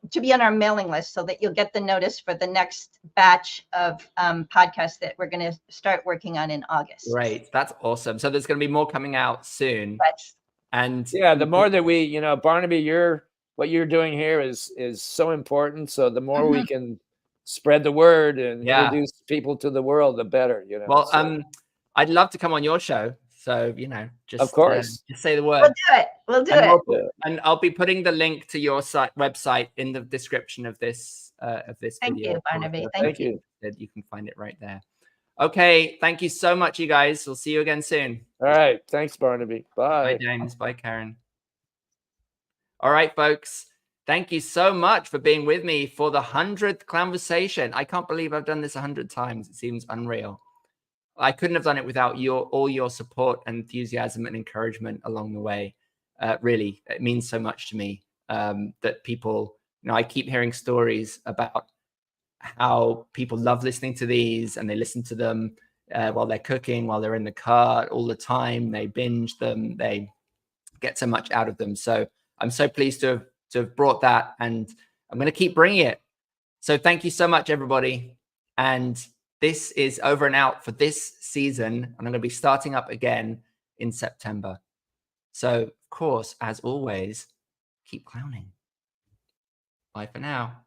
to be on our mailing list, so that you'll get the notice for the next batch of podcasts that we're going to start working on in August. Right. That's awesome. So there's going to be more coming out soon. And yeah, the more that we, Barnaby, what you're doing here is so important. So the more we can spread the word and introduce people to the world, the better. Well, I'd love to come on your show. So just of course, just say the word. We'll do it. And I'll be putting the link to your website in the description of this video. Thank you, Barnaby. Thank you. You can find it right there. Okay, thank you so much, you guys. We'll see you again soon. All right, thanks, Barnaby. Bye. Bye, James. Bye, Karen. All right, folks. Thank you so much for being with me for the 100th Clown-versation. I can't believe I've done this 100 times. It seems unreal. I couldn't have done it without all your support, enthusiasm, and encouragement along the way. Really, it means so much to me that people, I keep hearing stories about how people love listening to these, and they listen to them while they're cooking, while they're in the car, all the time. They binge them. They get so much out of them. So I'm so pleased to have brought that, and I'm going to keep bringing it. So thank you so much, everybody. And this is over and out for this season, and I'm going to be starting up again in September. So, of course, as always, keep clowning. Bye for now.